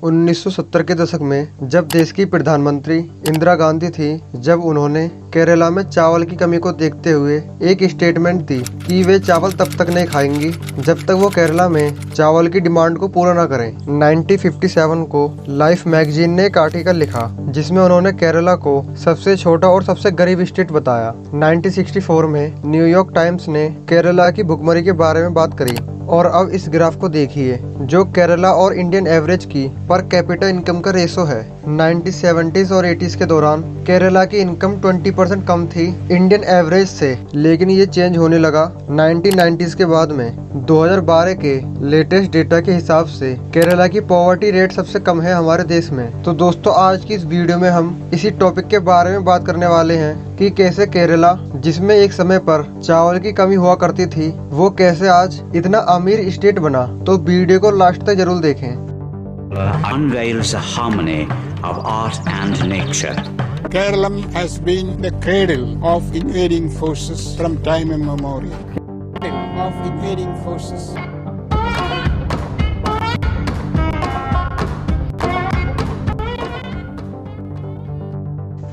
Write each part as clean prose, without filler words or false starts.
1970 के दशक में जब देश की प्रधानमंत्री इंदिरा गांधी थी, जब उन्होंने केरला में चावल की कमी को देखते हुए एक स्टेटमेंट दी कि वे चावल तब तक नहीं खाएंगी जब तक वो केरला में चावल की डिमांड को पूरा ना करें। 1957 को लाइफ मैगजीन ने एक आर्टिकल लिखा जिसमें उन्होंने केरला को सबसे छोटा और सबसे गरीब स्टेट बताया। 1964 में न्यूयॉर्क टाइम्स ने केरला की भुखमरी के बारे में बात करी। और अब इस ग्राफ को देखिए जो केरला और इंडियन एवरेज की पर कैपिटा इनकम का रेशो है। 1970s और 80s के दौरान केरला की इनकम 20% कम थी इंडियन एवरेज से, लेकिन ये चेंज होने लगा 1990s के बाद में। 2012 के लेटेस्ट डेटा के हिसाब से केरला की पॉवर्टी रेट सबसे कम है हमारे देश में। तो दोस्तों, आज की इस वीडियो में हम इसी टॉपिक के बारे में बात करने वाले हैं कि कैसे केरला, जिसमें एक समय पर चावल की कमी हुआ करती थी, वो कैसे आज इतना अमीर स्टेट बना। तो वीडियो को लास्ट तक जरूर देखें। Unveils the harmony of art and nature. Kerala has been the cradle of invading forces from time immemorial. Of invading forces.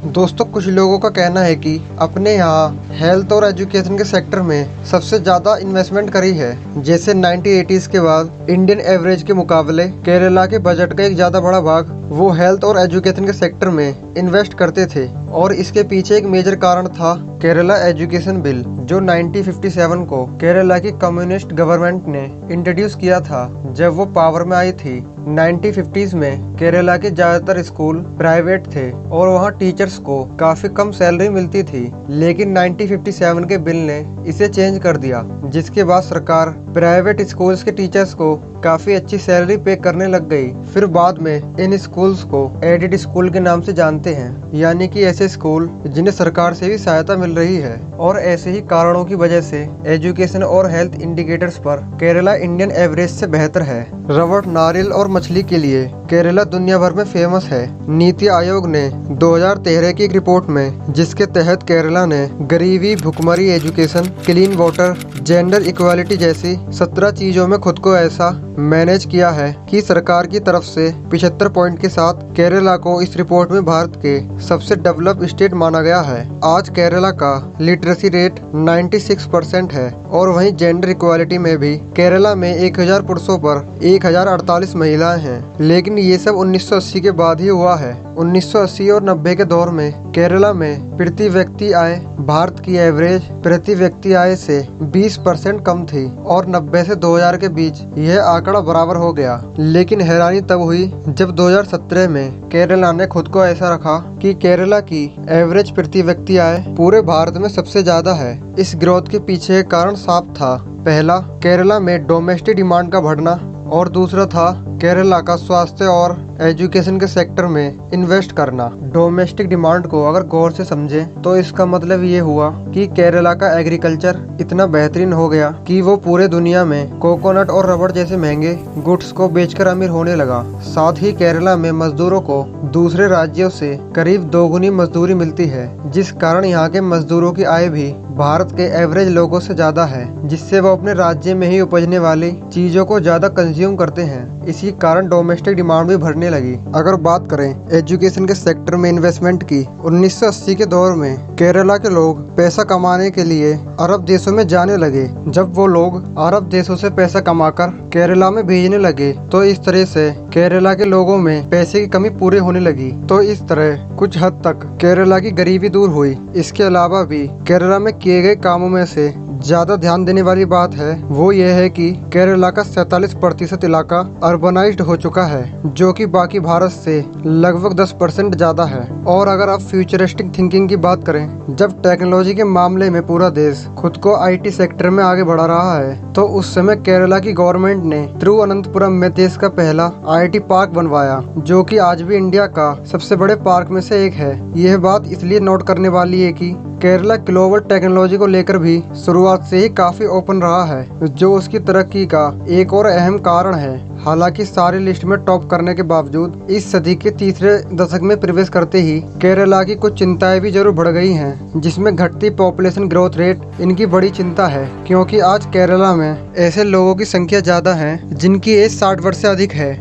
दोस्तों, कुछ लोगों का कहना है कि अपने यहाँ हेल्थ और एजुकेशन के सेक्टर में सबसे ज़्यादा इन्वेस्टमेंट करी है। जैसे 1980s के बाद इंडियन एवरेज के मुकाबले केरला के बजट का एक ज़्यादा बड़ा भाग वो हेल्थ और एजुकेशन के सेक्टर में इन्वेस्ट करते थे। और इसके पीछे एक मेजर कारण था केरला एजुकेशन बिल, जो 1957 को केरला की कम्युनिस्ट गवर्नमेंट ने इंट्रोड्यूस किया था जब वो पावर में आई थी। 1950s में केरला के ज्यादातर स्कूल प्राइवेट थे और वहाँ टीचर्स को काफी कम सैलरी मिलती थी, लेकिन 1957 के बिल ने इसे चेंज कर दिया, जिसके बाद सरकार प्राइवेट स्कूल्स के टीचर्स को काफी अच्छी सैलरी पे करने लग गई। फिर बाद में इन स्कूल्स को एडेड स्कूल के नाम से जानते हैं, यानी कि ऐसे स्कूल जिन्हें सरकार से भी सहायता मिल रही है। और ऐसे ही कारणों की वजह से एजुकेशन और हेल्थ इंडिकेटर्स पर केरला इंडियन एवरेज से बेहतर है। रबड़, नारियल और मछली के लिए केरला दुनिया भर में फेमस है। नीति आयोग ने 2013 की एक रिपोर्ट में, जिसके तहत केरला ने गरीबी, भुखमरी, education, clean water, gender equality जैसी 17 चीजों में खुद को ऐसा मैनेज किया है कि सरकार की तरफ से 75 पॉइंट के साथ केरला को इस रिपोर्ट में भारत के सबसे डेवलप स्टेट माना गया है। आज केरला का लिटरेसी रेट 96% है और वहीं जेंडर इक्वालिटी में भी केरला में 1000 पुरुषों पर 1048 महिलाएं हैं। लेकिन ये सब 1980 के बाद ही हुआ है। 1980 और 90 के दौर में केरला में प्रति व्यक्ति आय भारत की एवरेज प्रति व्यक्ति आय से 20% कम थी और 90 से 2000 के बीच यह आंकड़ा बराबर हो गया। लेकिन हैरानी तब हुई जब 2017 में केरला ने खुद को ऐसा रखा कि केरला की एवरेज प्रति व्यक्ति आय पूरे भारत में सबसे ज्यादा है। इस ग्रोथ के पीछे कारण साफ था। पहला, केरला में डोमेस्टिक डिमांड का बढ़ना और दूसरा था केरला का स्वास्थ्य और एजुकेशन के सेक्टर में इन्वेस्ट करना। डोमेस्टिक डिमांड को अगर गौर से समझें तो इसका मतलब ये हुआ कि केरला का एग्रीकल्चर इतना बेहतरीन हो गया कि वो पूरे दुनिया में कोकोनट और रबड़ जैसे महंगे गुड्स को बेचकर अमीर होने लगा। साथ ही केरला में मजदूरों को दूसरे राज्यों से करीब दोगुनी मजदूरी मिलती है, जिस कारण यहाँ के मजदूरों की आय भी भारत के एवरेज लोगों से ज्यादा है, जिससे वो अपने राज्य में ही उपजने वाली चीजों को ज्यादा कंज्यूम करते हैं। इसी कारण डोमेस्टिक डिमांड भी बढ़ने लगी। अगर बात करें एजुकेशन के सेक्टर में इन्वेस्टमेंट की, 1980 के दौर में केरला के लोग पैसा कमाने के लिए अरब देशों में जाने लगे। जब वो लोग अरब देशों से पैसा कमाकर केरला में भेजने लगे तो इस तरह से केरला के लोगों में पैसे की कमी पूरी होने लगी। तो इस तरह कुछ हद तक केरला की गरीबी दूर हुई। इसके अलावा भी केरला में किए गए कामों में से ज्यादा ध्यान देने वाली बात है वो ये है कि केरला का 47% इलाका अर्बनाइज्ड हो चुका है, जो कि बाकी भारत से लगभग 10% ज्यादा है। और अगर आप फ्यूचरिस्टिक थिंकिंग की बात करें, जब टेक्नोलॉजी के मामले में पूरा देश खुद को आईटी सेक्टर में आगे बढ़ा रहा है, तो उस समय केरला की गवर्नमेंट ने तिरुवनंतपुरम में देश का पहला आईटी पार्क बनवाया, जो कि आज भी इंडिया का सबसे बड़े पार्क में से एक है। यह बात इसलिए नोट करने वाली है कि केरला ग्लोबल टेक्नोलॉजी को लेकर भी शुरुआत से ही काफी ओपन रहा है, जो उसकी तरक्की का एक और अहम कारण है। हालांकि सारी लिस्ट में टॉप करने के बावजूद इस सदी के तीसरे दशक में प्रवेश करते ही केरला की कुछ चिंताएं भी जरूर बढ़ गई हैं, जिसमें घटती पॉपुलेशन ग्रोथ रेट इनकी बड़ी चिंता है, क्योंकि आज केरला में ऐसे लोगों की संख्या ज्यादा है जिनकी एज 60 वर्ष से अधिक है।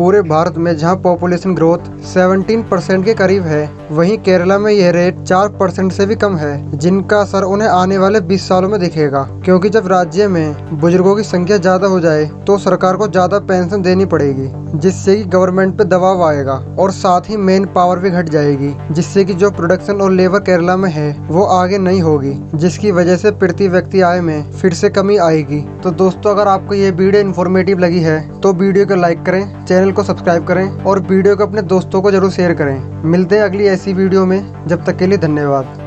पूरे भारत में जहां पॉपुलेशन ग्रोथ 17% के करीब है, वहीं केरला में यह रेट 4% से भी कम है, जिनका असर उन्हें आने वाले 20 सालों में दिखेगा। क्योंकि जब राज्य में बुजुर्गों की संख्या ज्यादा हो जाए तो सरकार को ज्यादा पेंशन देनी पड़ेगी, जिससे कि गवर्नमेंट पे दबाव आएगा और साथ ही मेन पावर भी घट जाएगी, जिससे कि जो प्रोडक्शन और लेबर केरला में है वो आगे नहीं होगी, जिसकी वजह से प्रति व्यक्ति आय में फिर से कमी आएगी। तो दोस्तों, अगर आपको ये वीडियो इन्फॉर्मेटिव लगी है तो वीडियो को लाइक करें, चैनल को सब्सक्राइब करें और वीडियो को अपने दोस्तों को जरूर शेयर करें। मिलते हैं अगली ऐसी वीडियो में, जब तक के लिए धन्यवाद।